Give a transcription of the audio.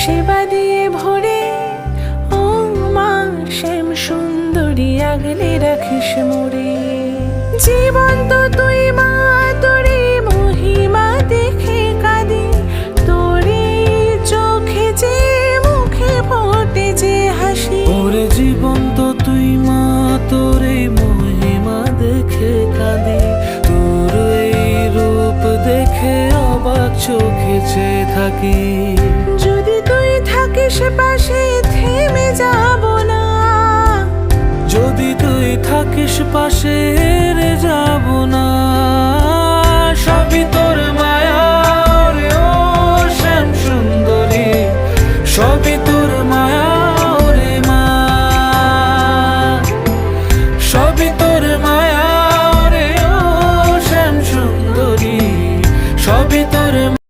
সেবা দিয়ে ভরে ও মা শ্যাম সুন্দরী আগলে রাখিস মোরে। জীবন তো তুই মা, তোরে মহিমা দেখে কাঁদি, তোরে চোখে যে মুখে ফোটে যে হাসি। ওরে জীবন তো তুই মা, তোরে মহিমা দেখে কাঁদি, তোর এই রূপ দেখে অবাক চোখে চেয়ে থাকি। যদি তুই থাকিস পাশে থেমে যাব না, যদি তুই থাকিস পাশে হেরে যাব না।